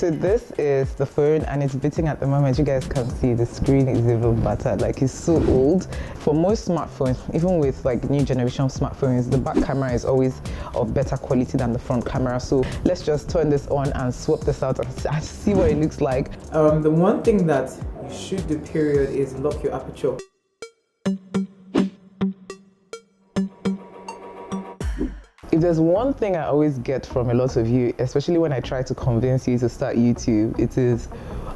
So this is the phone and it's beating at the moment. You guys can see the screen is even battered, like it's so old. For most smartphones, even with like new generation smartphones, the back camera is always of better quality than the front camera. So let's just turn this on and swap this out and see what it looks like. The one thing that you should do period is lock your aperture. If there's one thing I always get from a lot of you, especially when I try to convince you to start YouTube, it is,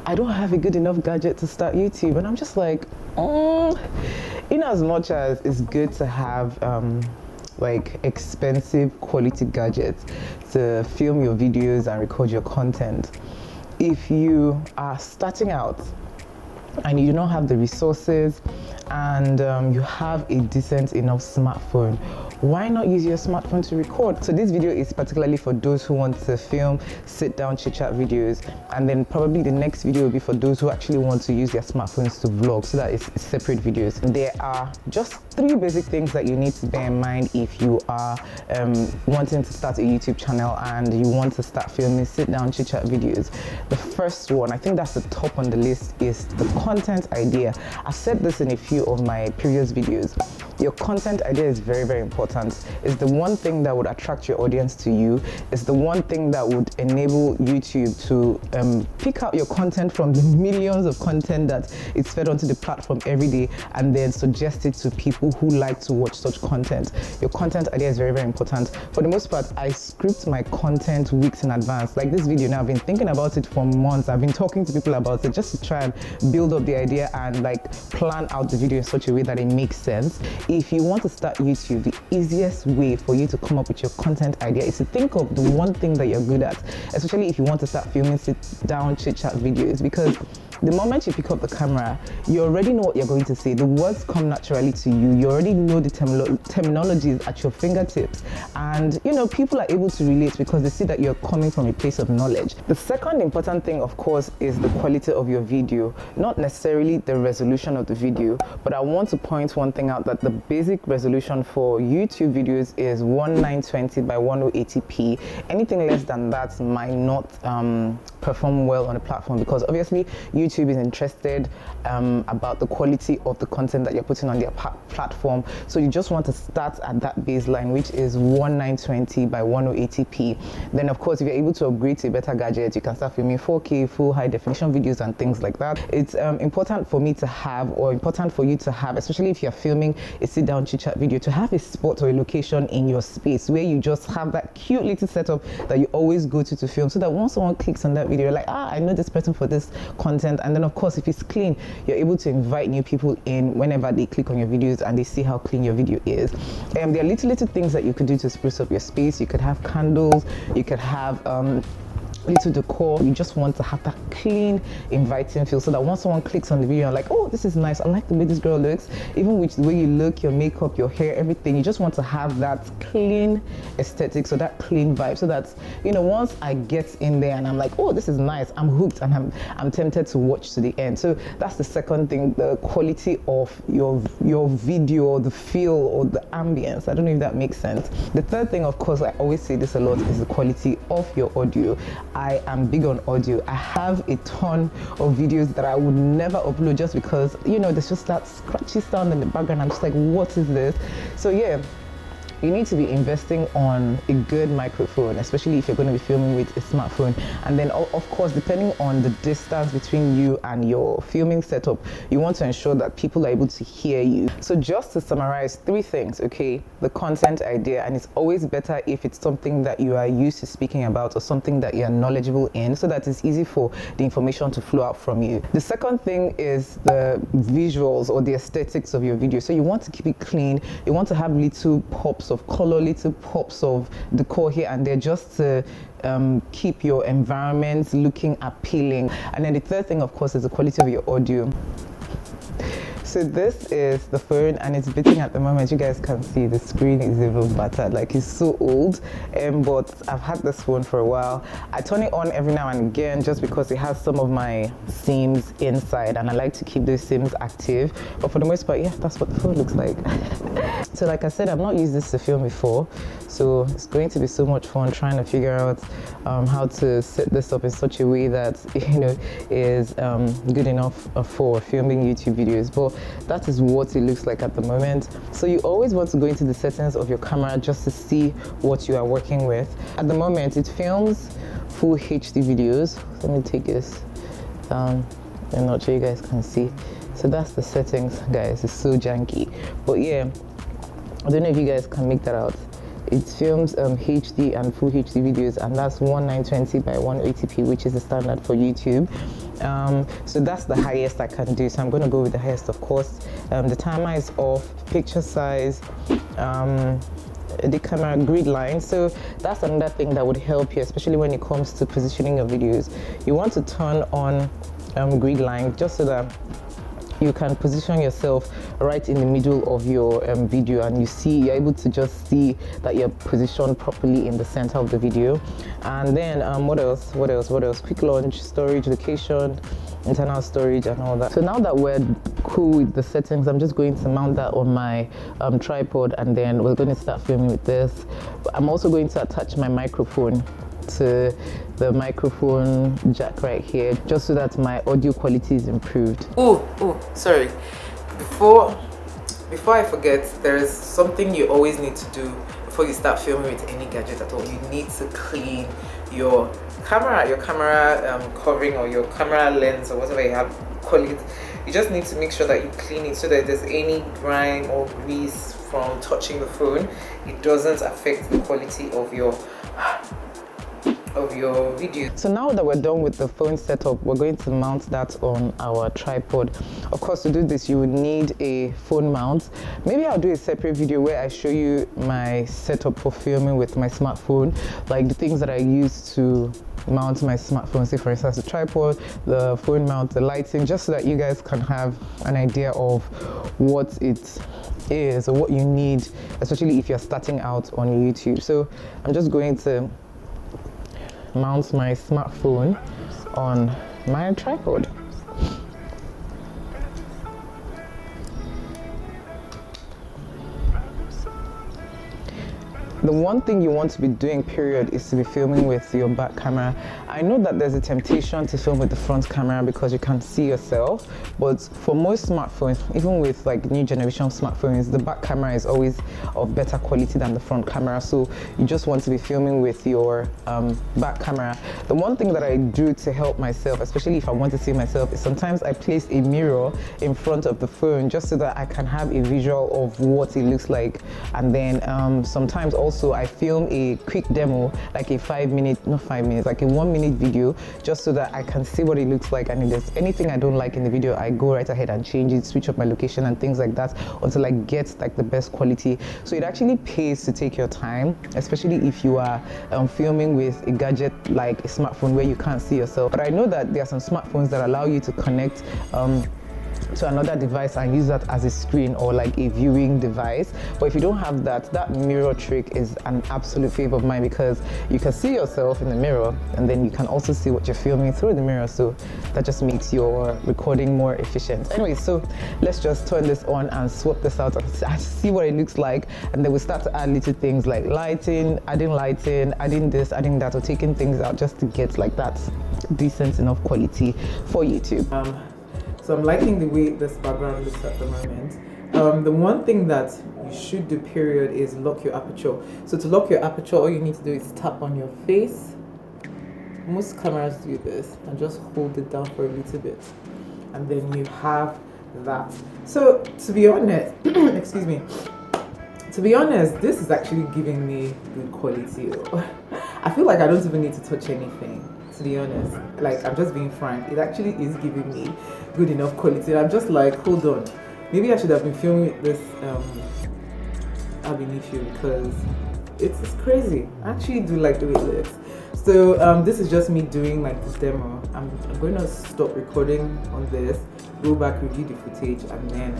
I don't have a good enough gadget to start YouTube. And I'm just like, in as much as it's good to have like expensive quality gadgets to film your videos and record your content, if you are starting out and you do not have the resources and you have a decent enough smartphone, why not use your smartphone to record? So this video is particularly for those who want to film sit down chit chat videos, and then probably the next video will be for those who actually want to use their smartphones to vlog, so that it's separate videos. There are just 3 basic things that you need to bear in mind if you are wanting to start a YouTube channel and you want to start filming sit down chit chat videos. The first one, I think that's the top on the list, is the content idea. I've said this in a few of my previous videos. Your content idea is very, very important. It's the one thing that would attract your audience to you. It's the one thing that would enable YouTube to pick out your content from the millions of content that is fed onto the platform every day and then suggest it to people who like to watch such content. Your content idea is very, very important. For the most part, I script my content weeks in advance. Like this video now, I've been thinking about it for months. I've been talking to people about it just to try and build up the idea and like plan out the video in such a way that it makes sense. If you want to start YouTube, the easiest way for you to come up with your content idea is to think of the one thing that you're good at, especially if you want to start filming sit down chit chat videos, because the moment you pick up the camera, you already know what you're going to say. The words come naturally to you. You already know the terminologies at your fingertips. And, you know, people are able to relate because they see that you're coming from a place of knowledge. The second important thing, of course, is the quality of your video. Not necessarily the resolution of the video, but I want to point one thing out, that the basic resolution for YouTube videos is 1920 by 1080p. Anything less than that might not perform well on the platform, because obviously YouTube is interested about the quality of the content that you're putting on their platform. So you just want to start at that baseline, which is 1920 by 1080p. Then of course, if you're able to upgrade to a better gadget, you can start filming 4K full high definition videos and things like that. It's important for me to have, or important for you to have, especially if you're filming a sit down chit chat video, to have a spot or a location in your space where you just have that cute little setup that you always go to film, so that once someone clicks on that video, you're like, I know this person for this content. And then of course, if it's clean, you're able to invite new people in whenever they click on your videos and they see how clean your video is. There are little things that you could do to spruce up your space. You could have candles, you could have little decor. You just want to have that clean, inviting feel, so that once someone clicks on the video, like, oh, this is nice, I like the way this girl looks, even with the way you look, your makeup, your hair, everything, you just want to have that clean aesthetic, so that clean vibe, so that, you know, once I get in there and I'm like, oh, this is nice, I'm hooked and I'm tempted to watch to the end. So that's the second thing, the quality of your video, the feel or the ambience. I don't know if that makes sense. The third thing, of course, I always say this a lot, is the quality of your audio. I am big on audio. I have a ton of videos that I would never upload just because, you know, there's just that scratchy sound in the background. I'm just like, what is this? So yeah, you need to be investing on a good microphone, especially if you're going to be filming with a smartphone. And then of course, depending on the distance between you and your filming setup, you want to ensure that people are able to hear you. So just to summarize, 3 things, okay? The content idea, and it's always better if it's something that you are used to speaking about or something that you're knowledgeable in, so that it's easy for the information to flow out from you. The second thing is the visuals or the aesthetics of your video. So you want to keep it clean. You want to have little pops of color, little pops of decor here and there, just to keep your environment looking appealing. And then the third thing, of course, is the quality of your audio. So this is the phone and it's beating at the moment. You guys can see the screen is even battered, like it's so old, but I've had this phone for a while. I turn it on every now and again just because it has some of my SIMs inside and I like to keep those SIMs active. But for the most part, yeah, that's what the phone looks like. So like I said, I've not used this to film before, so it's going to be so much fun trying to figure out how to set this up in such a way that, you know, is good enough for filming YouTube videos. But that is what it looks like at the moment. So you always want to go into the settings of your camera just to see what you are working with. At the moment, it films full HD videos. Let me take this down. I'm not sure you guys can see. So that's the settings, guys. It's so janky, but yeah, I don't know if you guys can make that out. It films HD and full HD videos, and that's 1920 by 1080p, which is the standard for YouTube. So that's the highest I can do. So I'm going to go with the highest, of course. The timer is off, picture size, the camera grid line. So that's another thing that would help you, especially when it comes to positioning your videos. You want to turn on grid line just so that you can position yourself right in the middle of your video, and you're able to just see that you're positioned properly in the center of the video. And then what else? Quick launch, storage, location, internal storage, and all that. So now that we're cool with the settings, I'm just going to mount that on my tripod, and then we're going to start filming with this. I'm also going to attach my microphone to the microphone jack right here, just so that my audio quality is improved. Sorry, before I forget, there is something you always need to do before you start filming with any gadget at all. You need to clean your camera covering, or your camera lens, or whatever you have, call it. You just need to make sure that you clean it so that if there's any grime or grease from touching the phone, it doesn't affect the quality of your video. So now that we're done with the phone setup, we're going to mount that on our tripod. Of course, to do this, you would need a phone mount. Maybe I'll do a separate video where I show you my setup for filming with my smartphone, like the things that I use to mount my smartphone. Say for instance, the tripod, the phone mount, the lighting, just so that you guys can have an idea of what it is or what you need, especially if you're starting out on YouTube. So I'm just going to mount my smartphone on my tripod. The one thing you want to be doing, period, is to be filming with your back camera. I know that there's a temptation to film with the front camera because you can see yourself, but for most smartphones, even with like new generation smartphones, the back camera is always of better quality than the front camera. So you just want to be filming with your back camera. The one thing that I do to help myself, especially if I want to see myself, is sometimes I place a mirror in front of the phone just so that I can have a visual of what it looks like. And then sometimes also I film a quick demo, like a 1 minute video, just so that I can see what it looks like, and if there's anything I don't like in the video, I go right ahead and change it, switch up my location and things like that until I get like the best quality. So it actually pays to take your time, especially if you are filming with a gadget like a smartphone where you can't see yourself. But I know that there are some smartphones that allow you to connect to another device and use that as a screen or like a viewing device. But if you don't have that, that mirror trick is an absolute favorite of mine, because you can see yourself in the mirror and then you can also see what you're filming through the mirror, so that just makes your recording more efficient. Anyway, so let's just turn this on and swap this out and see what it looks like, and then we start to add little things like lighting, adding this, adding that, or taking things out just to get like that decent enough quality for YouTube. So I'm liking the way this background looks at the moment. The one thing that you should do, period, is lock your aperture. So to lock your aperture, all you need to do is tap on your face. Most cameras do this, and just hold it down for a little bit, and then you have that. So to be honest, excuse me, to be honest, this is actually giving me good quality. I feel like I don't even need to touch anything, to be honest. Like, I'm just being frank, it actually is giving me good enough quality. I'm just like, hold on, maybe I should have been filming this ab initio, because it's crazy. I actually do like the way it looks. So this is just me doing like this demo. I'm going to stop recording on this, go back, review the footage, and then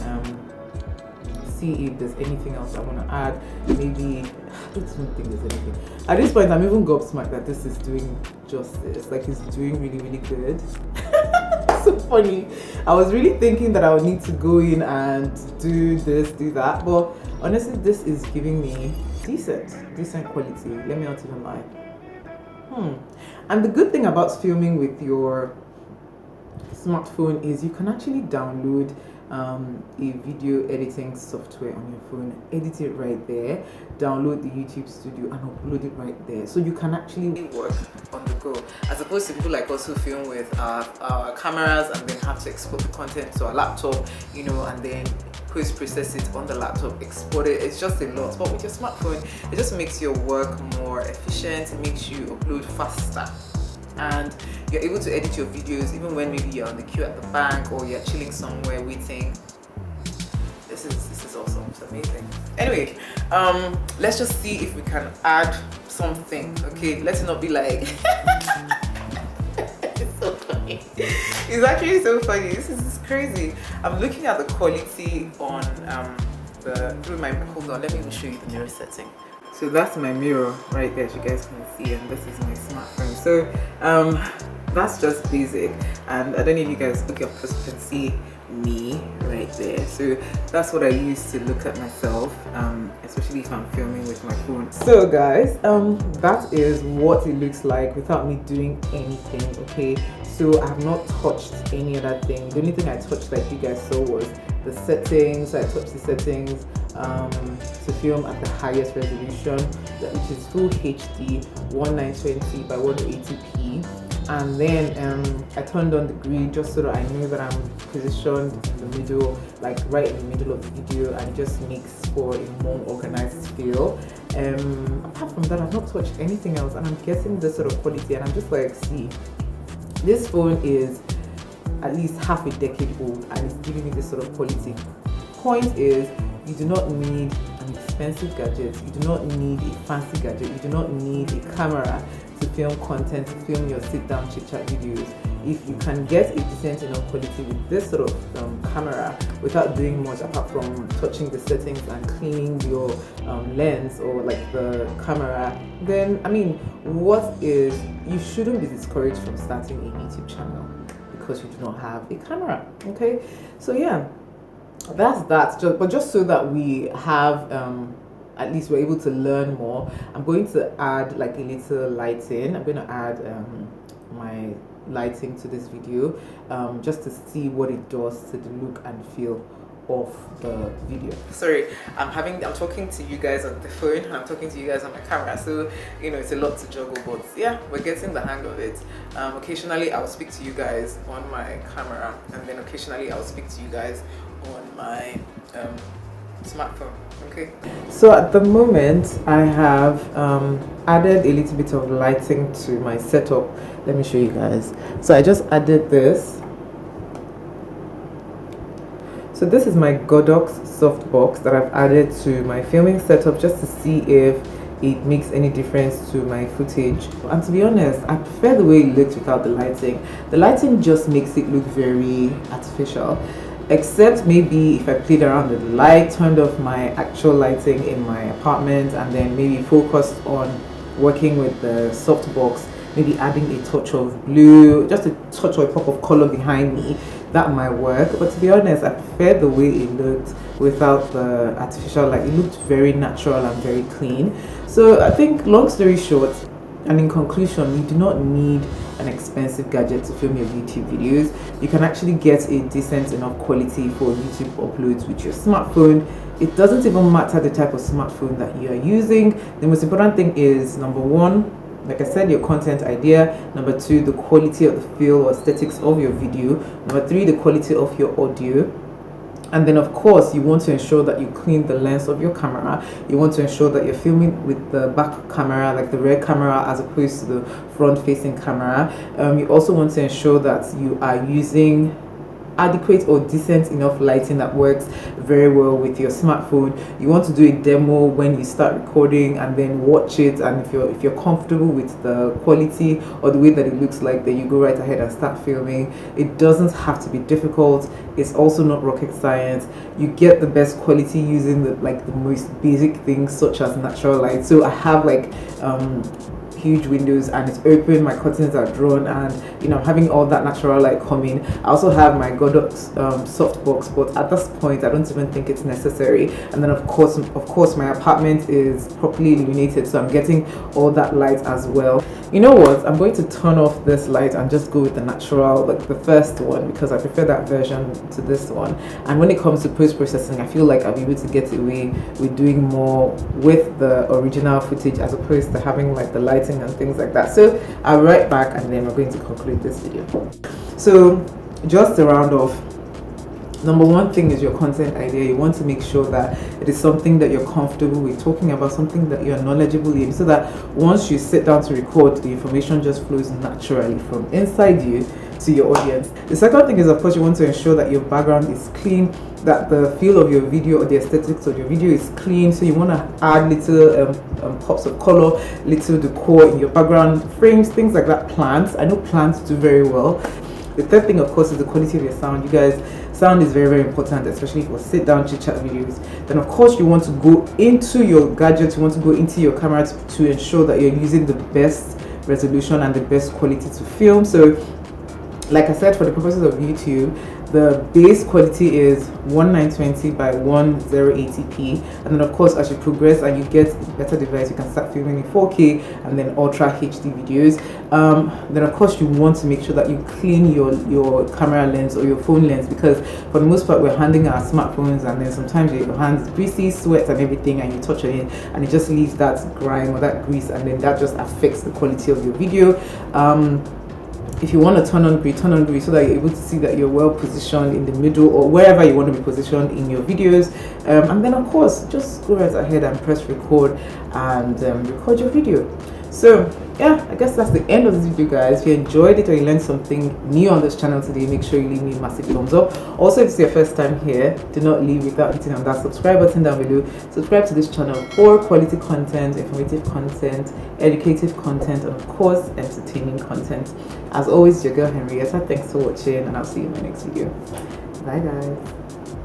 see if there's anything else I want to add. Maybe, I don't even think there's anything. At this point, I'm even gobsmacked that this is doing justice. Like, it's doing really, really good. so funny. I was really thinking that I would need to go in and do this, do that, but honestly, this is giving me decent quality. Let me not even lie. And the good thing about filming with your smartphone is you can actually download a video editing software on your phone, edit it right there, download the YouTube studio and upload it right there, so you can actually work on the go, as opposed to people like us who film with our cameras and then have to export the content to our laptop, you know, and then post-process it on the laptop, export it. It's just a lot. But with your smartphone, it just makes your work more efficient. It makes you upload faster, and you're able to edit your videos even when maybe you're on the queue at the bank or you're chilling somewhere waiting. This is awesome. It's amazing. Anyway, let's just see if we can add something. Okay, let's not be like it's so funny. It's actually so funny. This is crazy. I'm looking at the quality on through my, hold on, let me even show you the mirror setting. So that's my mirror right there, as you guys can see, and this is my smartphone. So that's just basic, and I don't know if you guys look up because you can see me right there. So that's what I use to look at myself, especially if I'm filming with my phone. So guys, that is what it looks like without me doing anything. Okay, so I have not touched any other thing. The only thing I touched, like you guys saw, was the settings. I touched the settings to film at the highest resolution, which is full HD 1920 by 180p. And then I turned on the grid just so that I knew that I'm positioned in the middle, like right in the middle of the video, and it just makes for a more organized feel. Apart from that, I've not touched anything else, and I'm getting this sort of quality, and I'm just like, see, this phone is at least half a decade old and it's giving me this sort of quality. Point is, you do not need an expensive gadget, you do not need a fancy gadget, you do not need a camera to film content, to film your sit-down chit-chat videos. If you can get a decent enough quality with this sort of camera without doing much apart from touching the settings and cleaning your lens or like the camera, then I mean, you shouldn't be discouraged from starting a YouTube channel because you do not have a camera. Okay, so yeah, that's that. Just so that we have at least we're able to learn more, I'm going to add like a little lighting. I'm going to add my lighting to this video just to see what it does to the look and feel of the video. Sorry, I'm talking to you guys on the phone and I'm talking to you guys on my camera, so you know it's a lot to juggle, but yeah, we're getting the hang of it. Occasionally I'll speak to you guys on my camera, and then occasionally I'll speak to you guys on my smartphone. Okay, so at the moment I have added a little bit of lighting to my setup. Let me show you guys. So I just added this. So this is my Godox softbox that I've added to my filming setup just to see if it makes any difference to my footage. And to be honest, I prefer the way it looks without the lighting. The lighting just makes it look very artificial. Except maybe if I played around with the light, turned off my actual lighting in my apartment, and then maybe focused on working with the softbox, maybe adding a touch of blue, just a touch or a pop of color behind me, that might work. But to be honest, I prefer the way it looked without the artificial light. It looked very natural and very clean. So I think, long story short, and in conclusion, you do not need an expensive gadget to film your YouTube videos. You can actually get a decent enough quality for YouTube uploads with your smartphone. It doesn't even matter the type of smartphone that you are using. The most important thing is, number one, like I said, your content idea. Number two, the quality of the feel or aesthetics of your video. Number three, the quality of your audio. And then of course you want to ensure that you clean the lens of your camera. You want to ensure that you're filming with the back camera, like the rear camera, as opposed to the front facing camera. You also want to ensure that you are using adequate or decent enough lighting that works very well with your smartphone. You want to do a demo when you start recording and then watch it, and if you're comfortable with the quality or the way that it looks like, then you go right ahead and start filming. It doesn't have to be difficult. It's also not rocket science. You get the best quality using the most basic things such as natural light. So I have huge windows and it's open, my curtains are drawn, and you know, I'm having all that natural light coming. I also have my Godot softbox, but at this point I don't even think it's necessary. And then of course my apartment is properly illuminated, so I'm getting all that light as well. You know what, I'm going to turn off this light and just go with the natural, like the first one, because I prefer that version to this one. And when it comes to post-processing, I feel like I'll be able to get away with doing more with the original footage as opposed to having like the lighting and things like that. So I'll be right back and then we're going to conclude this video. So just to round off, number one thing is your content idea. You want to make sure that it is something that you're comfortable with talking about, something that you're knowledgeable in, so that once you sit down to record, the information just flows naturally from inside you to your audience. The second thing is, of course, you want to ensure that your background is clean, that the feel of your video or the aesthetics of your video is clean. So you want to add little pops of color, little decor in your background, frames, things like that. Plants, I know plants do very well. The third thing, of course, is the quality of your sound. You guys, sound is very, very important, especially for sit down chit chat videos. Then of course you want to go into your gadgets, you want to go into your camera to ensure that you're using the best resolution and the best quality to film. So like I said, for the purposes of YouTube, the base quality is 1920 by 1080p, and then of course as you progress and you get a better device, you can start filming in 4K and then ultra HD videos. Then of course you want to make sure that you clean your camera lens or your phone lens, because for the most part we're handling our smartphones and then sometimes your hands greasy, sweat and everything, and you touch on it and it just leaves that grime or that grease, and then that just affects the quality of your video. If you want to turn on grid so that you're able to see that you're well positioned in the middle or wherever you want to be positioned in your videos. And then of course just go right ahead and press record and record your video. So yeah, I guess that's the end of this video, guys. If you enjoyed it or you learned something new on this channel today, make sure you leave me a massive thumbs up. Also, if it's your first time here, do not leave without hitting on that subscribe button down below. Subscribe to this channel for quality content, informative content, educative content, and of course entertaining content. As always, your girl Henrietta. Thanks for watching, and I'll see you in my next video. Bye guys.